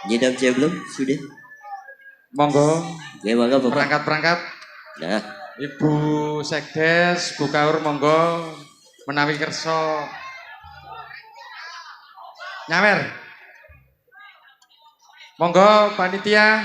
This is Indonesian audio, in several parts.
Nyidam saya belum? Sudah. Monggo. Ya, monggo Bapak. Perangkat-perangkat. Nah, Ibu Sekdes, Bu Kaur monggo menawi kersa nyawer. Monggo panitia.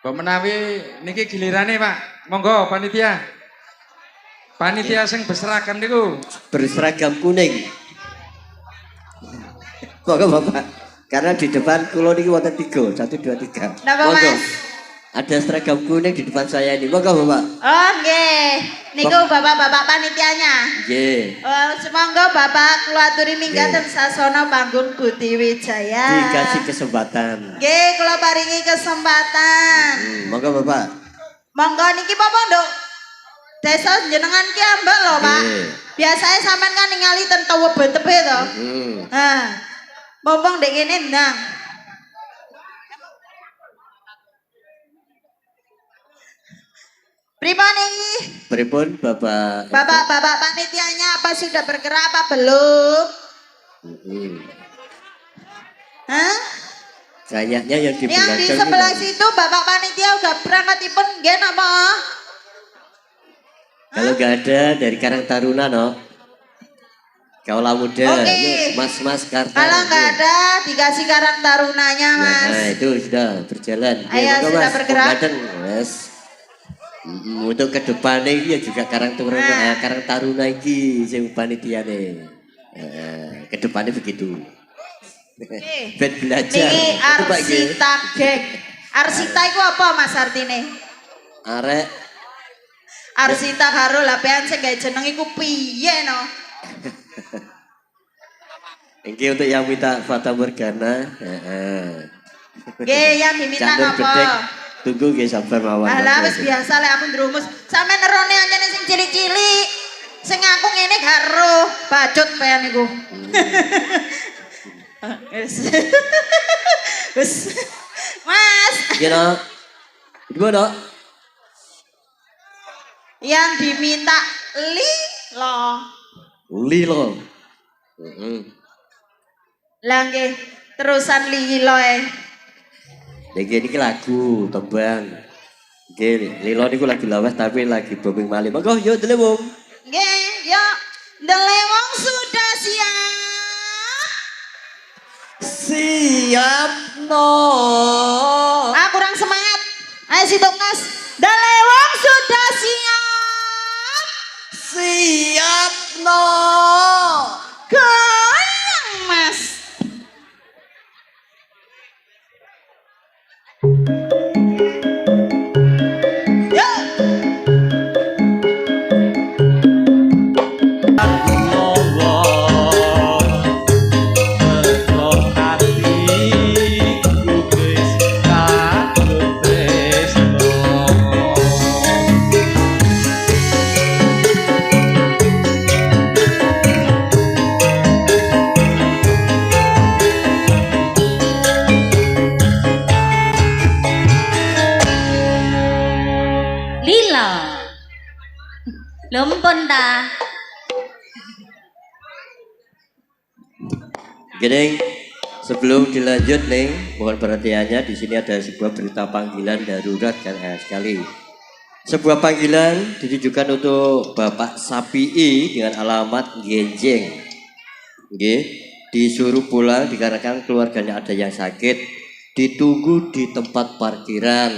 Mbok menawi niki gilirane, Pak. Monggo panitia. Panitia sing berserakan niku berseragam kuning. Monggo Bapak. Karena di depan kulo niki wonten 3, 1 2 3. Napa Monggo. Mas? Ada seragam kuning di depan saya ini. Monggo Bapak. Oh nggih. Niku bapak-bapak panitianya. Nggih. Semoga Bapak kula aturi minggaten sasana panggung Budi Wijaya. Dikasih kesempatan. Nggih, kula paringi kesempatan. Monggo Bapak. Monggo niki Bapak nduk. Desa jenengan ki ambek lho, Pak. Nggih. Biasanya sampean kan ningali ten Tebe to. Nah. Mumpung ndek kene ndang. Pripun iki? Pripun Bapak? Bapak-bapak panitianya apa sudah bergerak apa belum? Hah? Kayaknya yang di Yang di sebelah situ bapak panitia udah berangkatipun nggih napa? Kalau nggak ada dari Karang Taruna no. Kaulah muda, Oke. yuk mas-mas Karta. Kalau nggak ada dikasih Karang Tarunanya Mas. Nah itu sudah berjalan. Ayo monggo, sudah mas. bergerak. Gadeng, mas. Untuk ke depan ini ya juga Karang Taruna, Karang Taruna iki sing panitiane. Ke depannya begitu. Ben belajar. Niki Itu, Pak, nggih. Arsita geng. Arsita itu apa Mas artine? Arek Arsita karo lapean sing gawe jeneng iku piye no? ini untuk yang minta Fata Morgana. Nggih, yang diminta Candur napa? gedek. Tunggu nggih sabar mawon. Alah wis biasa lek aku ndrumus. Sampe nerone anjene sing cilik-cilik. Sing aku ngene karo bacut pean iku. Wis. Wis. Mas, Gino. Gimana? yang diminta Lilo. Lilo. Lah nggih, terusan Lilo Niki niki lagu tembang. Nggih, Lilo niku lagu lawas tapi lagi booming malih. Monggo yo delewung. Nggih, yo ndelewong sudah siap. Siap no. Kurang semangat. Ayo situ Mas. Ndelewong sudah siap. Siap no. Goyang Mas. Lumpun ta. Gini, sebelum dilanjut nih, mohon perhatiannya di sini ada sebuah berita panggilan darurat kan sekali. Sebuah panggilan ditujukan untuk Bapak Sapii dengan alamat Genjeng. Nggih, disuruh pulang dikarenakan keluarganya ada yang sakit, ditunggu di tempat parkiran.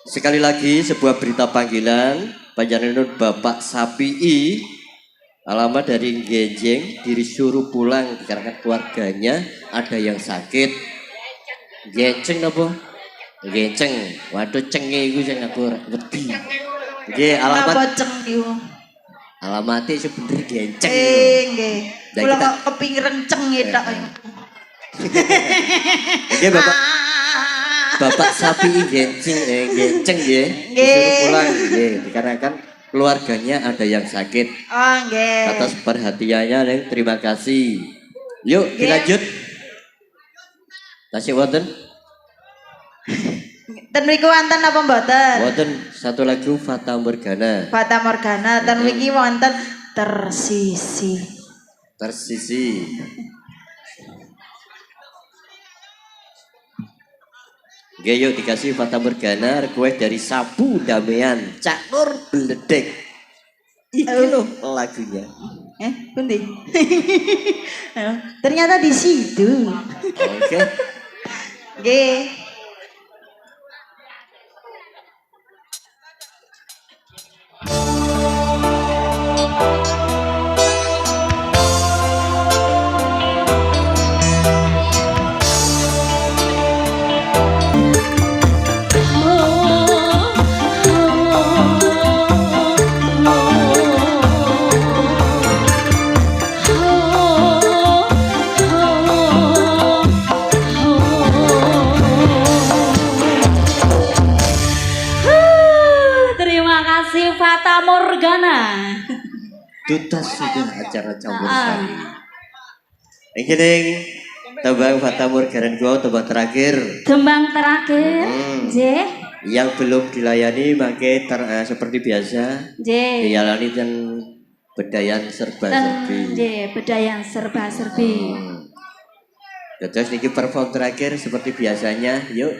Sekali lagi sebuah berita panggilan panjenengan Bapak Sapii, alamat dari Genjeng, disuruh pulang dikarenakan keluarganya ada yang sakit. Genceng apa? Genceng. Waduh cenge iku sing aku wedi. Nggih, alamat ceng niku? Alamatnya sebener Genceng. Nggih. Dan Kula kita- kok kepingin ceng tok. Nggih, Bapak Sapii Genceng Genceng nggih. Disuruh pulang nggih dikarenakan keluarganya ada yang sakit. Oh nggih. Atas perhatiannya Neng, terima kasih. Yuk dilanjut. Tasik wonten. Ten mriku wonten apa mboten? Wonten satu lagu Fata Morgana. Fata Morgana ten mriki wonten Tersisi. Tersisi. Nggih, yuk dikasih Fata Morgana request dari Sapu Damean Cak Nur Beledek. Iki loh lagunya. Pundi? Ternyata di situ. Oke. Nggih. Terima kasih Fata Morgana. Duta sudah acara campur sari. Iki ning tembang Fata Morgana gua tembang terakhir. Tembang terakhir, J. Yang belum dilayani make seperti biasa. J. Dilayani dan bedayan serba-serbi. J. Bedayan serba-serbi. Terus niki perform terakhir seperti biasanya. Yuk.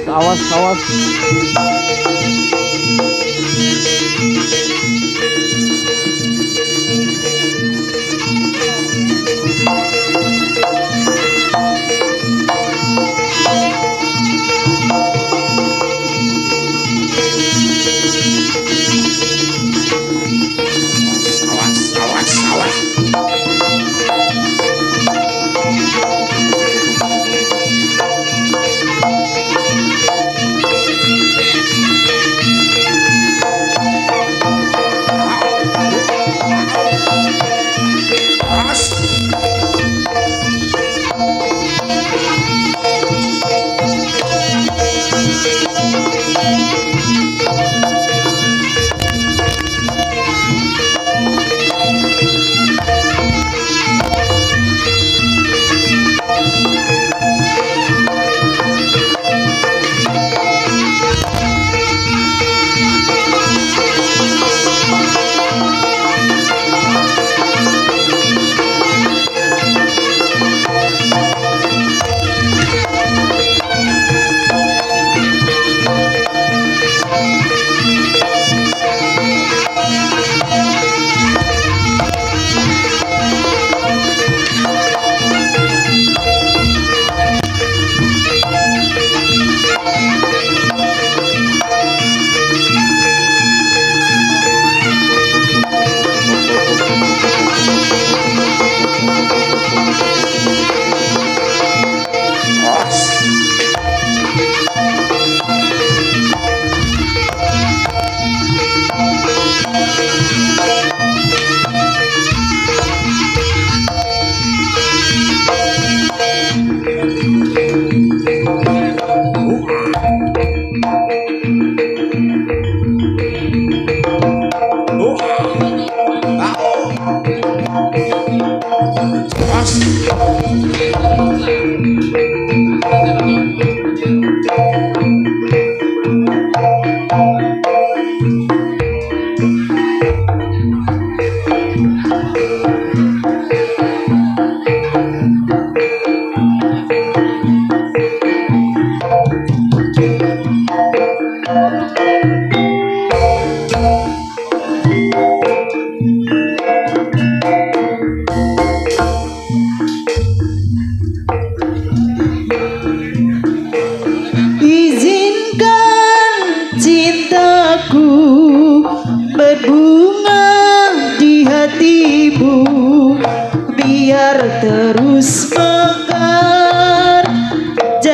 Awas.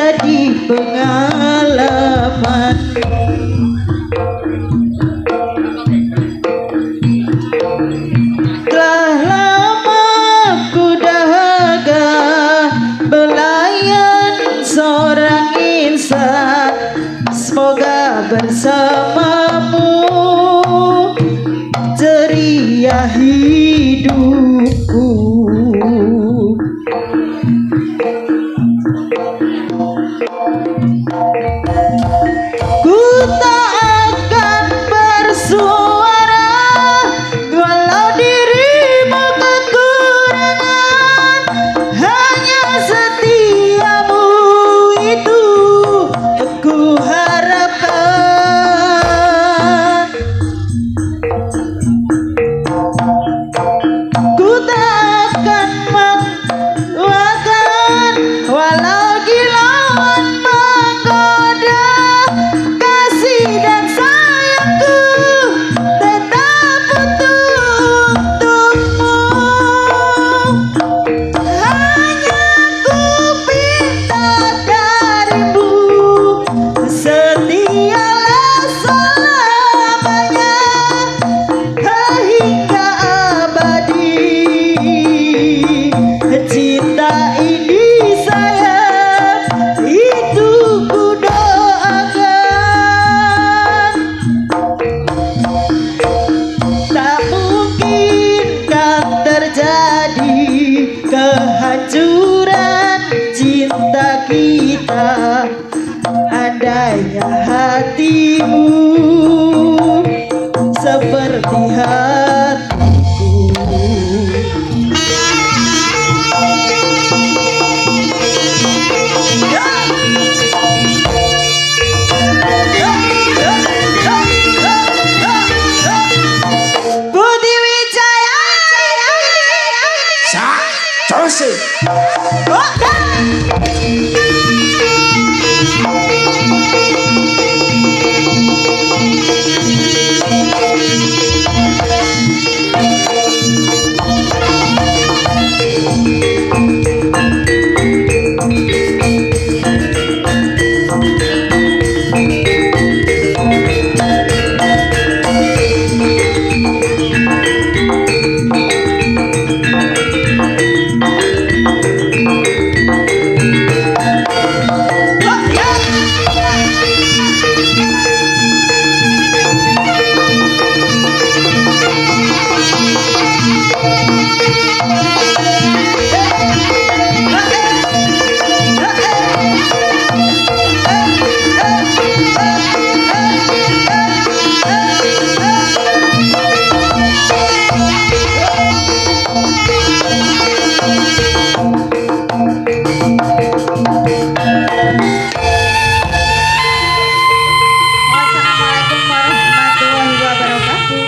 jadi pengalaman. Telah lama ku dahaga belayan seorang insan, semoga bersamamu ceria hidupku. Ku tak akan bersuara walau dirimu kekurangan, hanya setiamu itu ku harapkan. Ku tak akan melupakan walau kilauan menggoda, kasih dan sayangku tetap untukmu. Hanya ku pinta darimu, setialah selamanya hingga abadi. Cinta ini sayang, itu ku doakan. Tak mungkin kan terjadi kehancuran cinta kita, andainya hatimu seperti hatiku. Budi Wijaya. Oh, Wassalamualaikum warahmatullahi wabarakatuh.